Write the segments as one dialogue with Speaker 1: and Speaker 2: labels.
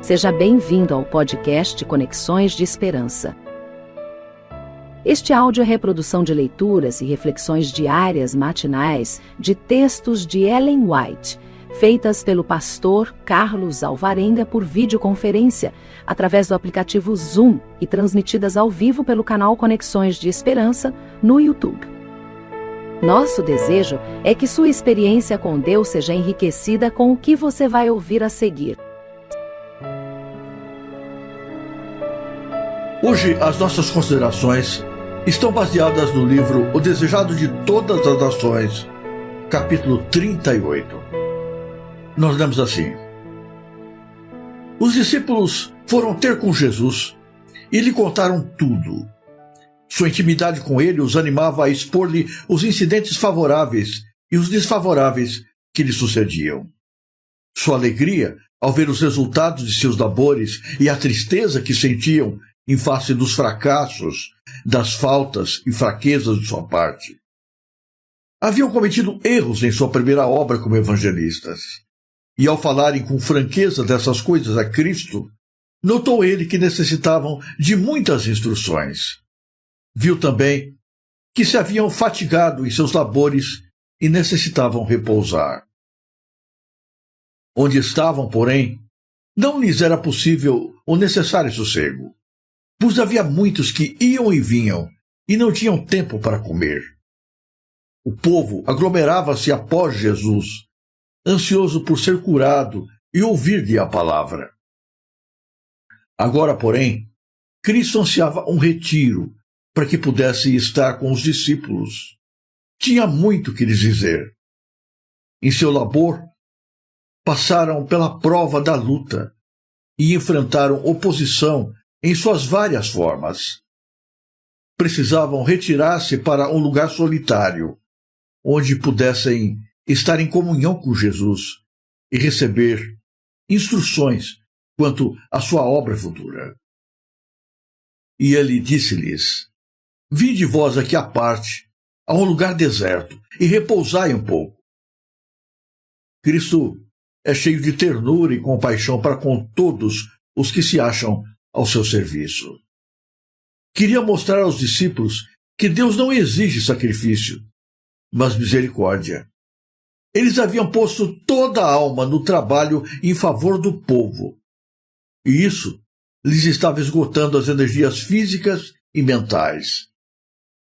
Speaker 1: Seja bem-vindo ao podcast Conexões de Esperança. Este áudio é reprodução de leituras e reflexões diárias matinais de textos de Ellen White, feitas pelo pastor Carlos Alvarenga por videoconferência, através do aplicativo Zoom e transmitidas ao vivo pelo canal Conexões de Esperança no YouTube. Nosso desejo é que sua experiência com Deus seja enriquecida com o que você vai ouvir a seguir.
Speaker 2: Hoje, as nossas considerações estão baseadas no livro O Desejado de Todas as Nações, capítulo 38. Nós lemos assim: Os discípulos foram ter com Jesus e lhe contaram tudo. Sua intimidade com ele os animava a expor-lhe os incidentes favoráveis e os desfavoráveis que lhe sucediam. Sua alegria ao ver os resultados de seus labores e a tristeza que sentiam em face dos fracassos, das faltas e fraquezas de sua parte. Haviam cometido erros em sua primeira obra como evangelistas, e ao falarem com franqueza dessas coisas a Cristo, notou ele que necessitavam de muitas instruções. Viu também que se haviam fatigado em seus labores e necessitavam repousar. Onde estavam, porém, não lhes era possível o necessário sossego, pois havia muitos que iam e vinham e não tinham tempo para comer. O povo aglomerava-se após Jesus, ansioso por ser curado e ouvir-lhe a palavra. Agora, porém, Cristo ansiava um retiro para que pudesse estar com os discípulos. Tinha muito que lhes dizer. Em seu labor, passaram pela prova da luta e enfrentaram oposição em suas várias formas. Precisavam retirar-se para um lugar solitário, onde pudessem estar em comunhão com Jesus e receber instruções quanto à sua obra futura. E ele disse-lhes: Vinde vós aqui à parte, a um lugar deserto, e repousai um pouco. Cristo é cheio de ternura e compaixão para com todos os que se acham ao seu serviço. Queria mostrar aos discípulos que Deus não exige sacrifício, mas misericórdia. Eles haviam posto toda a alma no trabalho em favor do povo, e isso lhes estava esgotando as energias físicas e mentais.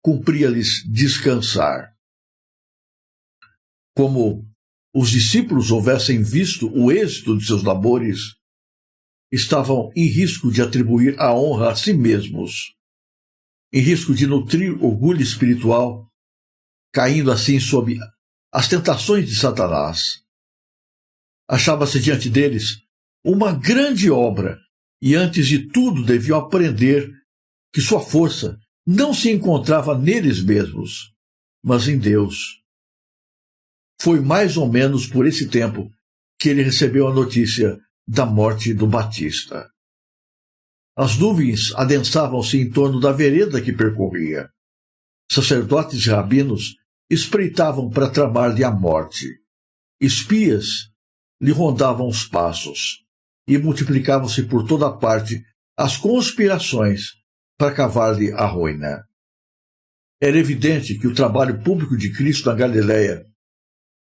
Speaker 2: Cumpria-lhes descansar. Como os discípulos houvessem visto o êxito de seus labores, estavam em risco de atribuir a honra a si mesmos, em risco de nutrir orgulho espiritual, caindo assim sob as tentações de Satanás. Achava-se diante deles uma grande obra, e antes de tudo deviam aprender que sua força não se encontrava neles mesmos, mas em Deus. Foi mais ou menos por esse tempo que ele recebeu a notícia da morte do Batista. As nuvens adensavam-se em torno da vereda que percorria. Sacerdotes e rabinos espreitavam para tramar-lhe a morte. Espias lhe rondavam os passos, e multiplicavam-se por toda parte as conspirações para cavar-lhe a ruína. Era evidente que o trabalho público de Cristo na Galileia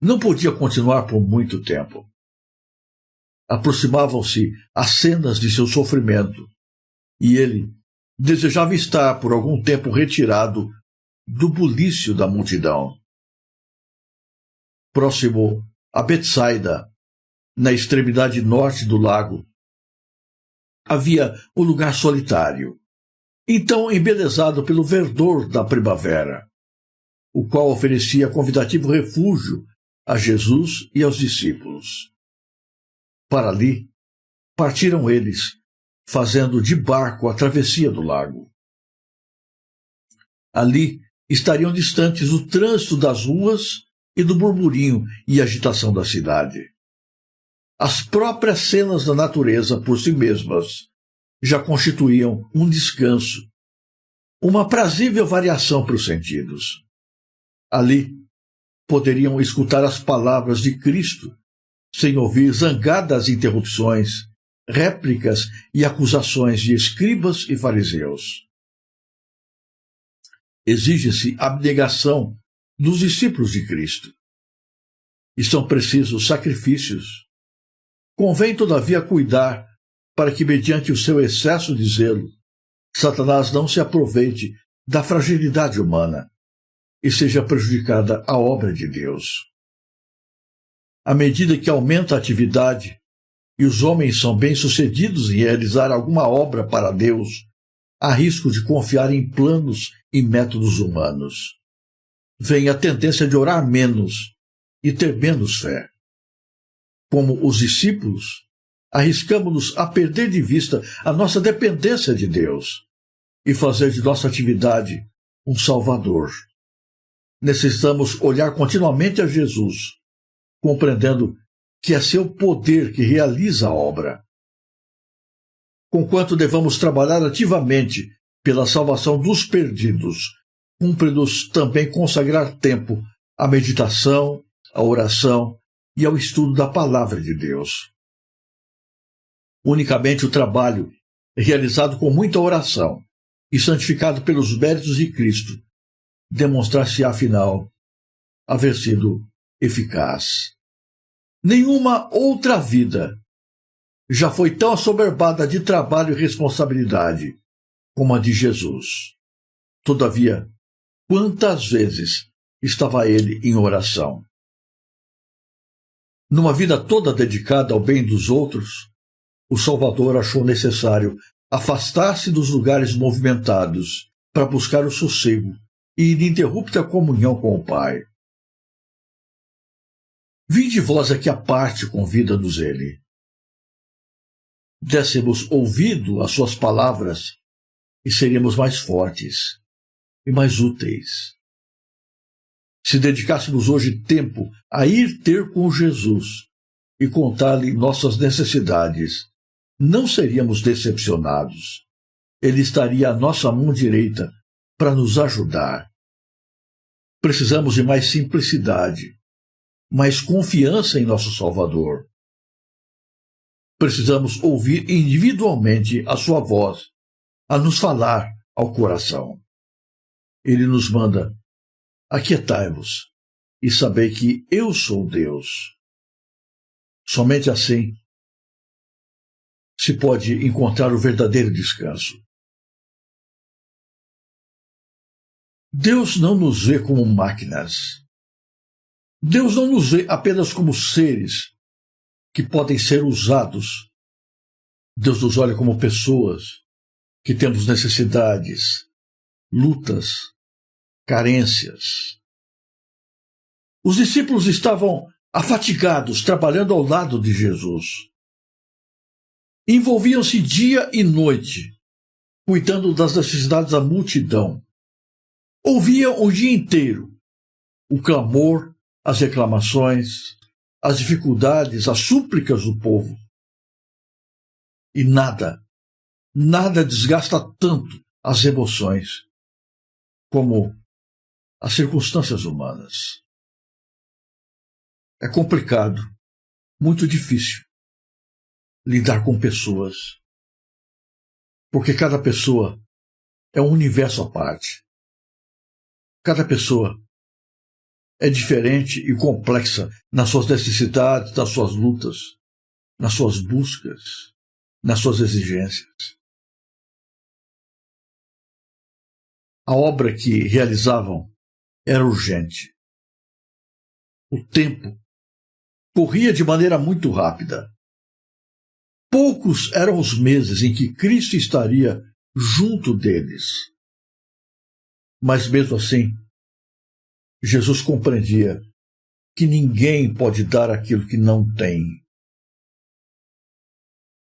Speaker 2: não podia continuar por muito tempo. Aproximavam-se as cenas de seu sofrimento, e ele desejava estar por algum tempo retirado do bulício da multidão. Próximo a Betsaida, na extremidade norte do lago, havia um lugar solitário, então embelezado pelo verdor da primavera, o qual oferecia convidativo refúgio a Jesus e aos discípulos. Para ali partiram eles, fazendo de barco a travessia do lago. Ali estariam distantes do trânsito das ruas e do burburinho e agitação da cidade. As próprias cenas da natureza por si mesmas já constituíam um descanso, uma aprazível variação para os sentidos. Ali poderiam escutar as palavras de Cristo, sem ouvir zangadas interrupções, réplicas e acusações de escribas e fariseus. Exige-se abnegação dos discípulos de Cristo. E são precisos sacrifícios. Convém, todavia, cuidar para que, mediante o seu excesso de zelo, Satanás não se aproveite da fragilidade humana e seja prejudicada a obra de Deus. À medida que aumenta a atividade e os homens são bem-sucedidos em realizar alguma obra para Deus, há risco de confiar em planos e métodos humanos. Vem a tendência de orar menos e ter menos fé. Como os discípulos, arriscamos-nos a perder de vista a nossa dependência de Deus e fazer de nossa atividade um Salvador. Necessitamos olhar continuamente a Jesus, compreendendo que é seu poder que realiza a obra. Conquanto devamos trabalhar ativamente pela salvação dos perdidos, cumpre-nos também consagrar tempo à meditação, à oração e ao estudo da Palavra de Deus. Unicamente o trabalho, realizado com muita oração e santificado pelos méritos de Cristo, demonstrar-se, afinal, haver sido eficaz. Nenhuma outra vida já foi tão assoberbada de trabalho e responsabilidade como a de Jesus. Todavia, quantas vezes estava ele em oração? Numa vida toda dedicada ao bem dos outros, o Salvador achou necessário afastar-se dos lugares movimentados para buscar o sossego e ininterrupta comunhão com o Pai. Vinde vós aqui à parte, convida-nos ele. Dessemos ouvido às suas palavras e seríamos mais fortes e mais úteis. Se dedicássemos hoje tempo a ir ter com Jesus e contar-lhe nossas necessidades, não seríamos decepcionados. Ele estaria à nossa mão direita para nos ajudar. Precisamos de mais simplicidade, mais confiança em nosso Salvador. Precisamos ouvir individualmente a sua voz, a nos falar ao coração. Ele nos manda: aquietai-vos e sabei que eu sou Deus. Somente assim se pode encontrar o verdadeiro descanso. Deus não nos vê como máquinas. Deus não nos vê apenas como seres que podem ser usados. Deus nos olha como pessoas que temos necessidades, lutas, carências. Os discípulos estavam afatigados, trabalhando ao lado de Jesus. Envolviam-se dia e noite, cuidando das necessidades da multidão. Ouviam o dia inteiro o clamor, as reclamações, as dificuldades, as súplicas do povo. E nada desgasta tanto as emoções como as circunstâncias humanas. É complicado, muito difícil lidar com pessoas, porque cada pessoa é um universo à parte. Cada pessoa é diferente e complexa nas suas necessidades, nas suas lutas, nas suas buscas, nas suas exigências. A obra que realizavam era urgente. O tempo corria de maneira muito rápida. Poucos eram os meses em que Cristo estaria junto deles. Mas mesmo assim, Jesus compreendia que ninguém pode dar aquilo que não tem.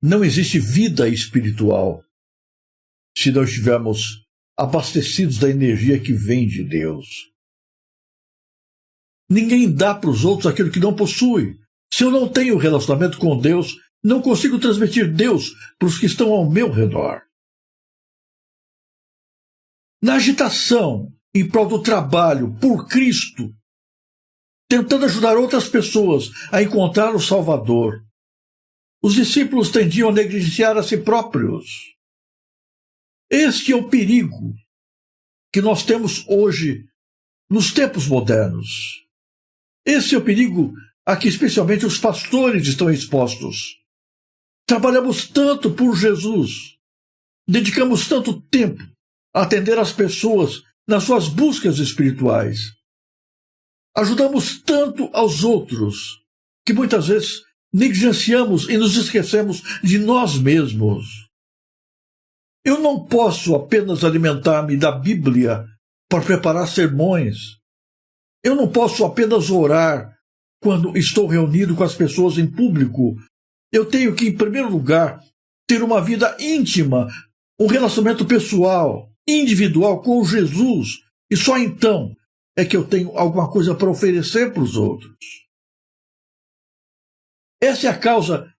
Speaker 2: Não existe vida espiritual se não estivermos abastecidos da energia que vem de Deus. Ninguém dá para os outros aquilo que não possui. Se eu não tenho relacionamento com Deus, não consigo transmitir Deus para os que estão ao meu redor. Na agitação em prol do trabalho por Cristo, tentando ajudar outras pessoas a encontrar o Salvador, Os discípulos tendiam a negligenciar a si próprios. Este é o perigo que nós temos hoje nos tempos modernos. Esse é o perigo a que especialmente os pastores estão expostos. Trabalhamos tanto por Jesus, dedicamos tanto tempo a atender as pessoas nas suas buscas espirituais. Ajudamos tanto aos outros que muitas vezes negligenciamos e nos esquecemos de nós mesmos. Eu não posso apenas alimentar-me da Bíblia para preparar sermões. Eu não posso apenas orar quando estou reunido com as pessoas em público. Eu tenho que, em primeiro lugar, ter uma vida íntima, um relacionamento pessoal, individual com Jesus. E só então é que eu tenho alguma coisa para oferecer para os outros. Essa é a causa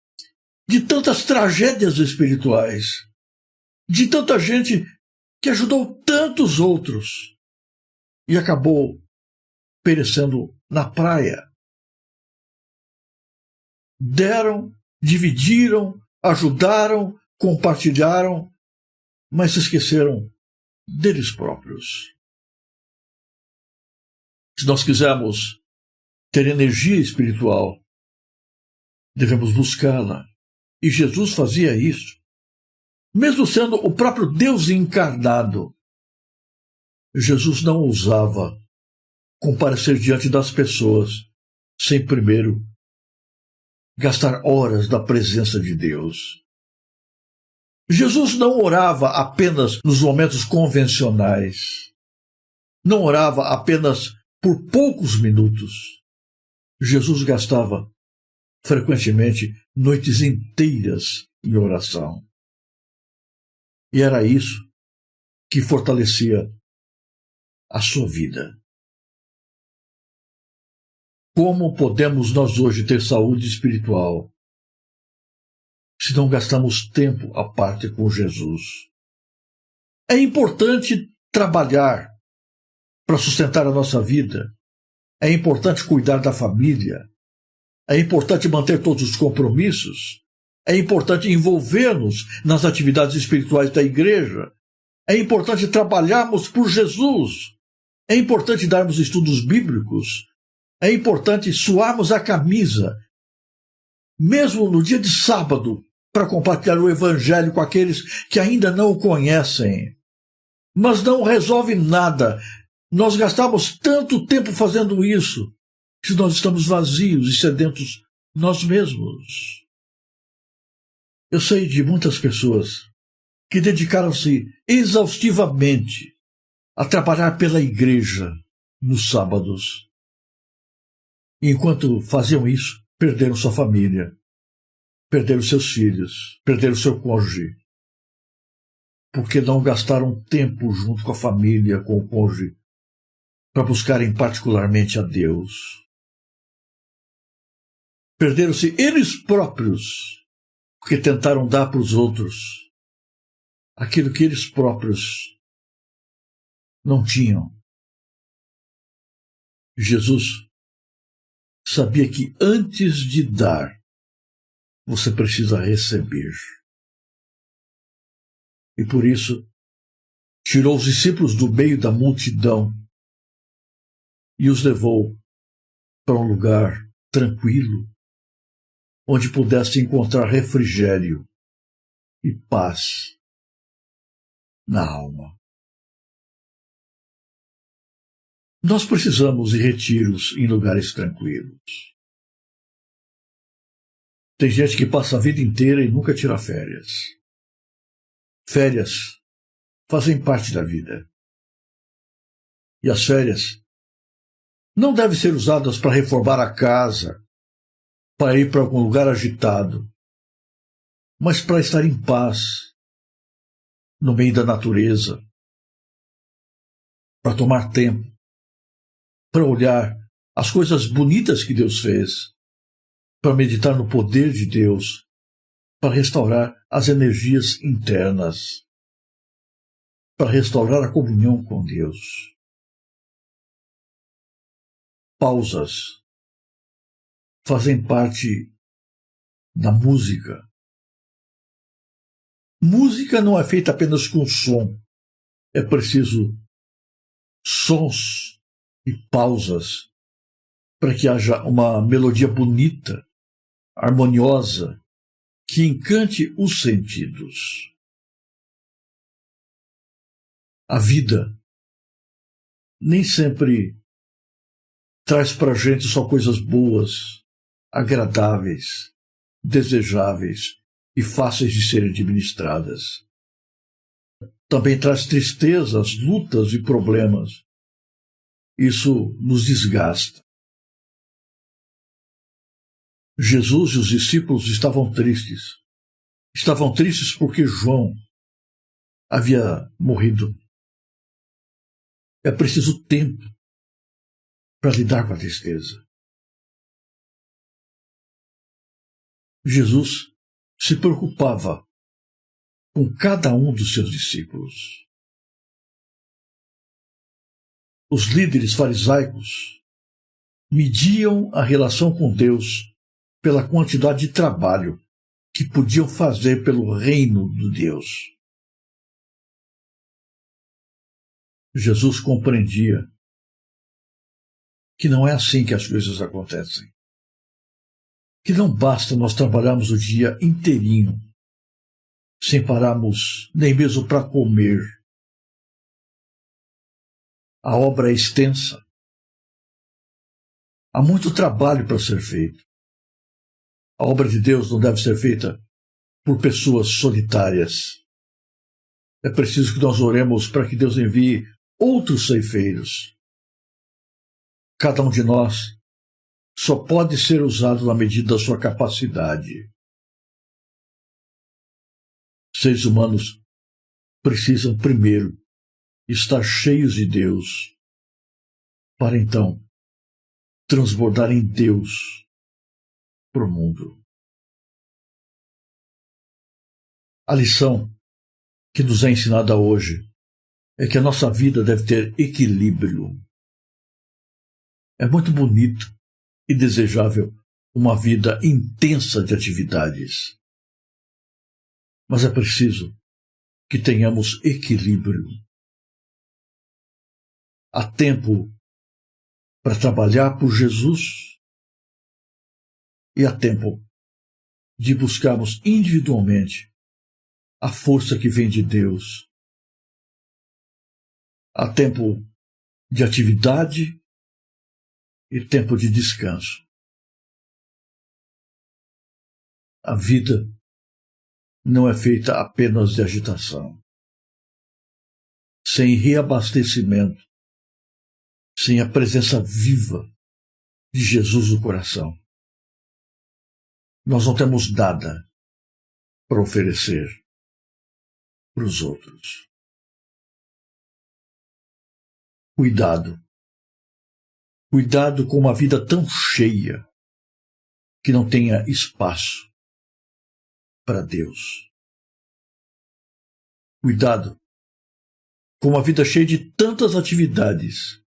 Speaker 2: de tantas tragédias espirituais, de tanta gente que ajudou tantos outros e acabou perecendo na praia. Deram, dividiram, ajudaram, compartilharam, mas se esqueceram deles próprios. Se nós quisermos ter energia espiritual, devemos buscá-la. E Jesus fazia isso. Mesmo sendo o próprio Deus encarnado, Jesus não ousava comparecer diante das pessoas sem primeiro gastar horas da presença de Deus. Jesus não orava apenas nos momentos convencionais. Não orava apenas por poucos minutos. Jesus gastava frequentemente noites inteiras em oração. E era isso que fortalecia a sua vida. Como podemos nós hoje ter saúde espiritual se não gastamos tempo à parte com Jesus? É importante trabalhar para sustentar a nossa vida. É importante cuidar da família. É importante manter todos os compromissos. É importante envolver-nos nas atividades espirituais da igreja. É importante trabalharmos por Jesus. É importante darmos estudos bíblicos. É importante suarmos a camisa, mesmo no dia de sábado, para compartilhar o Evangelho com aqueles que ainda não o conhecem. Mas não resolve nada. Nós gastamos tanto tempo fazendo isso, se nós estamos vazios e sedentos nós mesmos. Eu sei de muitas pessoas que dedicaram-se exaustivamente a trabalhar pela igreja nos sábados. E enquanto faziam isso, perderam sua família, perderam seus filhos, perderam seu cônjuge, porque não gastaram tempo junto com a família, com o cônjuge, para buscarem particularmente a Deus. Perderam-se eles próprios, porque tentaram dar para os outros aquilo que eles próprios não tinham. Jesus sabia que antes de dar, você precisa receber. E por isso, tirou os discípulos do meio da multidão e os levou para um lugar tranquilo, onde pudesse encontrar refrigério e paz na alma. Nós precisamos de retiros em lugares tranquilos. Tem gente que passa a vida inteira e nunca tira férias. Férias fazem parte da vida. E as férias não devem ser usadas para reformar a casa, para ir para algum lugar agitado, mas para estar em paz, no meio da natureza, para tomar tempo, para olhar as coisas bonitas que Deus fez, para meditar no poder de Deus, para restaurar as energias internas, para restaurar a comunhão com Deus. Pausas fazem parte na música. Música não é feita apenas com som. É preciso sons e pausas para que haja uma melodia bonita, harmoniosa, que encante os sentidos. A vida nem sempre traz para a gente só coisas boas, agradáveis, desejáveis e fáceis de serem administradas. Também traz tristezas, lutas e problemas. Isso nos desgasta. Jesus e os discípulos estavam tristes. Estavam tristes porque João havia morrido. É preciso tempo para lidar com a tristeza. Jesus se preocupava com cada um dos seus discípulos. Os líderes farisaicos mediam a relação com Deus pela quantidade de trabalho que podiam fazer pelo reino de Deus. Jesus compreendia que não é assim que as coisas acontecem. Que não basta nós trabalharmos o dia inteirinho, sem pararmos nem mesmo para comer. A obra é extensa. Há muito trabalho para ser feito. A obra de Deus não deve ser feita por pessoas solitárias. É preciso que nós oremos para que Deus envie outros ceifeiros. Cada um de nós só pode ser usado na medida da sua capacidade. Seres humanos precisam primeiro estar cheios de Deus, para então transbordar em Deus para o mundo. A lição que nos é ensinada hoje é que a nossa vida deve ter equilíbrio. É muito bonito e desejável uma vida intensa de atividades. Mas é preciso que tenhamos equilíbrio. Há tempo para trabalhar por Jesus e há tempo de buscarmos individualmente a força que vem de Deus. Há tempo de atividade e tempo de descanso. A vida não é feita apenas de agitação. Sem reabastecimento, sem a presença viva de Jesus no coração, nós não temos nada para oferecer para os outros. Cuidado. Cuidado com uma vida tão cheia que não tenha espaço para Deus. Cuidado com uma vida cheia de tantas atividades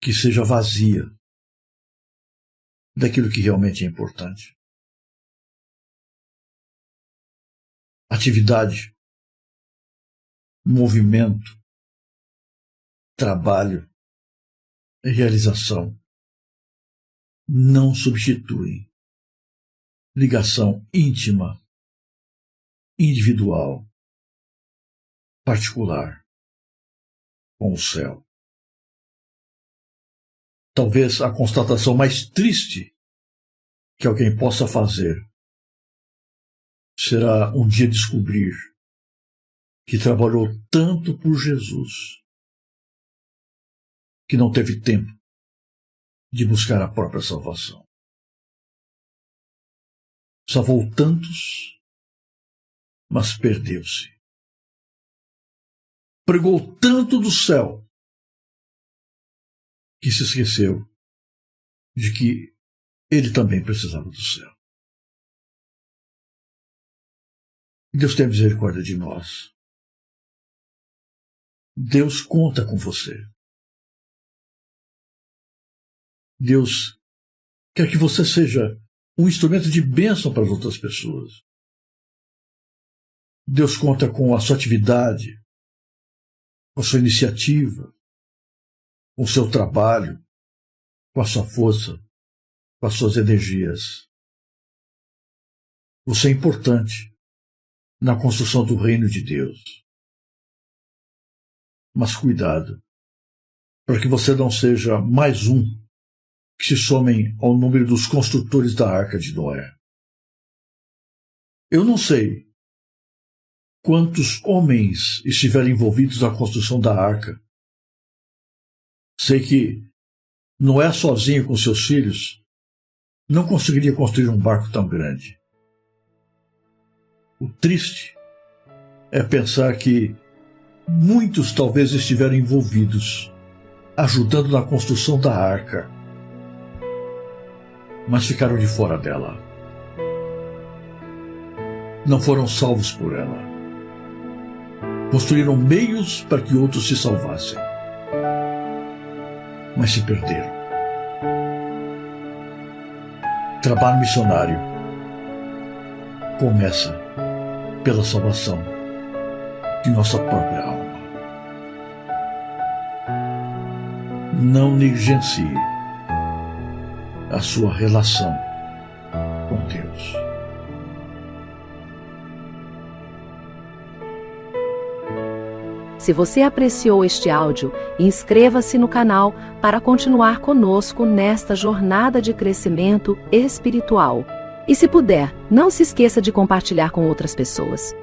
Speaker 2: que seja vazia daquilo que realmente é importante. Atividade, movimento, trabalho, realização não substituem ligação íntima, individual, particular com o céu. Talvez a constatação mais triste que alguém possa fazer será um dia descobrir que trabalhou tanto por Jesus que não teve tempo de buscar a própria salvação. Salvou tantos, mas perdeu-se. Pregou tanto do céu que se esqueceu de que ele também precisava do céu. Deus tem misericórdia de nós. Deus conta com você. Deus quer que você seja um instrumento de bênção para as outras pessoas. Deus conta com a sua atividade, com a sua iniciativa, com o seu trabalho, com a sua força, com as suas energias. Você é importante na construção do reino de Deus. Mas cuidado, para que você não seja mais um que se somem ao número dos construtores da Arca de Noé. Eu não sei quantos homens estiveram envolvidos na construção da Arca. Sei que Noé sozinho com seus filhos não conseguiria construir um barco tão grande. O triste é pensar que muitos talvez estiveram envolvidos, ajudando na construção da arca, mas ficaram de fora dela. Não foram salvos por ela. Construíram meios para que outros se salvassem, mas se perderam. Trabalho missionário começa pela salvação de nossa própria alma. Não negligencie a sua relação com Deus.
Speaker 1: Se você apreciou este áudio, inscreva-se no canal para continuar conosco nesta jornada de crescimento espiritual. E se puder, não se esqueça de compartilhar com outras pessoas.